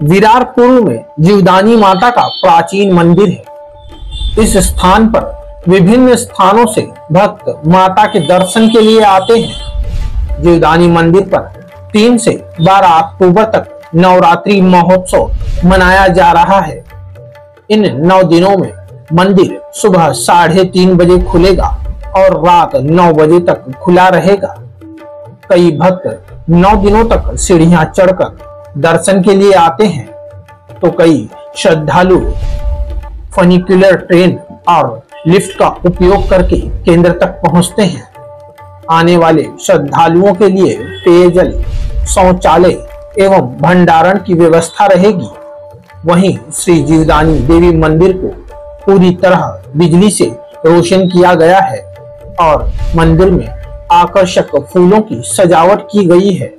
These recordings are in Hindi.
विरार पूर्व में जीवदानी माता का प्राचीन मंदिर है। इस स्थान पर विभिन्न स्थानों से भक्त माता के दर्शन के लिए आते हैं। जीवदानी मंदिर पर 3 से 12 अक्टूबर तक नवरात्रि महोत्सव मनाया जा रहा है। इन 9 दिनों में मंदिर सुबह 3:30 बजे खुलेगा और रात 9 बजे तक खुला रहेगा। कई भक्त 9 दिनों तक सीढ़ियां चढ़कर दर्शन के लिए आते हैं, तो कई श्रद्धालु फनिकुलर ट्रेन और लिफ्ट का उपयोग करके केंद्र तक पहुंचते हैं। आने वाले श्रद्धालुओं के लिए पेयजल, शौचालय एवं भंडारण की व्यवस्था रहेगी। वहीं श्री जीवदानी देवी मंदिर को पूरी तरह बिजली से रोशन किया गया है और मंदिर में आकर्षक फूलों की सजावट की गई है।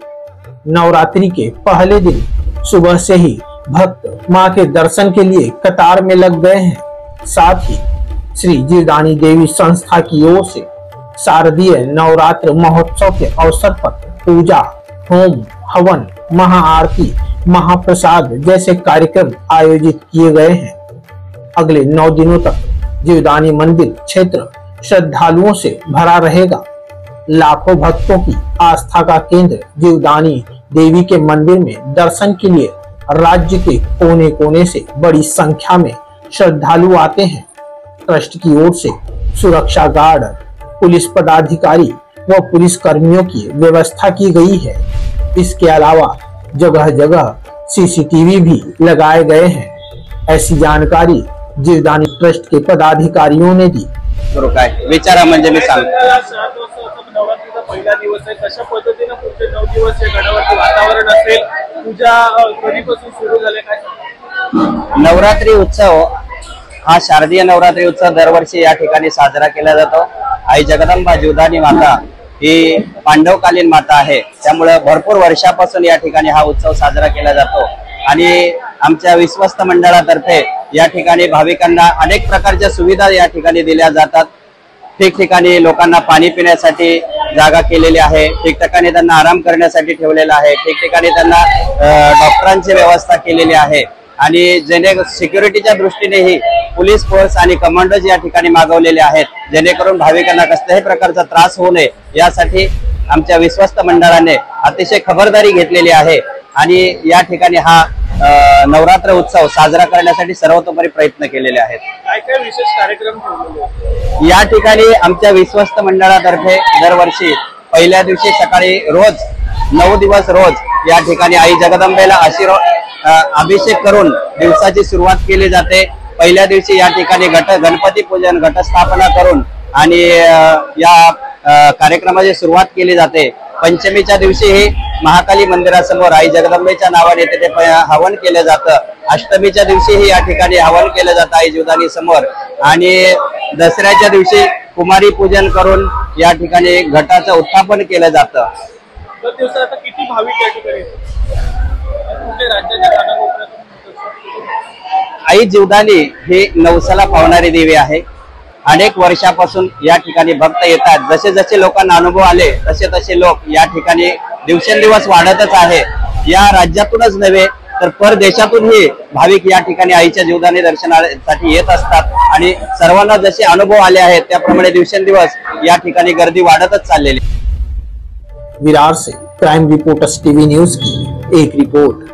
नवरात्रि के पहले दिन सुबह से ही भक्त मां के दर्शन के लिए कतार में लग गए हैं। साथ ही श्री जीवदानी देवी संस्था की ओर से शारदीय नवरात्र महोत्सव के अवसर पर पूजा, होम, हवन, महाआरती, महाप्रसाद जैसे कार्यक्रम आयोजित किए गए हैं। अगले 9 दिनों तक जीवदानी मंदिर क्षेत्र श्रद्धालुओं से भरा रहेगा। लाखों भक्तों की आस्था का केंद्र जीवदानी देवी के मंदिर में दर्शन के लिए राज्य के कोने कोने से बड़ी संख्या में श्रद्धालु आते हैं। ट्रस्ट की ओर से सुरक्षा गार्ड, पुलिस पदाधिकारी व पुलिस कर्मियों की व्यवस्था की गई है। इसके अलावा जगह जगह सीसीटीवी भी लगाए गए हैं। ऐसी जानकारी जीवदानी ट्रस्ट के पदाधिकारियों ने दी। विचारा म्हणजे मी सांगतो, नवरात्रीचा पहिला दिवस आहे, कशा पद्धतीने पुढचे 9 दिवस हे गणपती वातावरण असेल, पूजा कधीपासून सुरू झाले काय? नवरात्री उत्सव हा शारदीय नवरात्री उत्सव दरवर्षी या ठिकाणी साजरा केला जातो। आई जगदंबा जीवदानी माता ही पांडवकालीन माता आहे, त्यामुळे भरपूर वर्षापासून या ठिकाणी हा उत्सव साजरा केला जातो आणि आमच्या विश्वस्त मंडळातर्फे या ठिकाणी भाविकांना अनेक प्रकारच्या सुविधा या ठिकाणी दिल्या जातात। ठिकठिकाणी लोकांना पाणी पिण्यासाठी जागा केलेली आहे, ठिकठिकाणी त्यांना आराम करण्यासाठी ठेवलेला आहे, ठिकठिकाणी त्यांना डॉक्टरांची व्यवस्था केलेली आहे आणि जेणे सिक्युरिटीच्या दृष्टीनेही पोलीस फोर्स आणि कमांडोज या ठिकाणी मागवलेले आहेत, जेणेकरून भाविकांना कसल्याही प्रकारचा त्रास होऊ नये यासाठी आमच्या विश्वस्त मंडळाने अतिशय खबरदारी घेतलेली आहे आणि या ठिकाणी हा नवरात्र उत्सव साजरा करण्यासाठी सर्वतोपरी प्रयत्न केलेले आहेत। काय काय विशेष कार्यक्रम ठेवलेले या ठिकाणी आमच्या विश्वस्त मंडळातर्फे दरवर्षी पहिल्या दिवशी सकाळी रोज 9 दिवस रोज या ठिकाणी आई जगदंबेला अभिषेक करून दिवसाची सुरुवात केली जाते। पहिल्या दिवशी या ठिकाणी गणपती पूजन, घटस्थापना करून आणि या कार्यक्रमाची सुरुवात केली जाते। पंचमीच्या दिवशी महाकाली मंदिरासमोर आई जगदंबेच्या नावाने तिथे हवन केलं जातं। अष्टमीच्या दिवशी या ठिकाणी हवन केलं जातं आई जीवदानी समोर आणि दसऱ्याच्या दिवशी कुमारी पूजन करून या ठिकाणी घटाचं उत्थापन केलं जातं। दर दिवसात किती भाविक या ठिकाणी कुठे राज्याच्या कानाकोपऱ्यातून? आई जीवदानी ही नवसाला पावणारी देवी आहे। अनेक वर्षापासून या ठिकाणी भक्त येतात। जसे जसे लोकांना अनुभव आले तसे तसे लोक या ठिकाणी दिवसेंदिवस वाढतच आहे। या राज्यातूनच नव्हे तर परदेशातूनही भाविक या ठिकाणी आईच्या जीवदानी दर्शनासाठी येत असतात आणि सर्वांना जसे अनुभव आले आहेत त्याप्रमाणे दिवसेंदिवस या ठिकाणी गर्दी वाढतच चाललेली। विरार से क्राइम रिपोर्टर्स टीवी न्यूज की एक रिपोर्ट।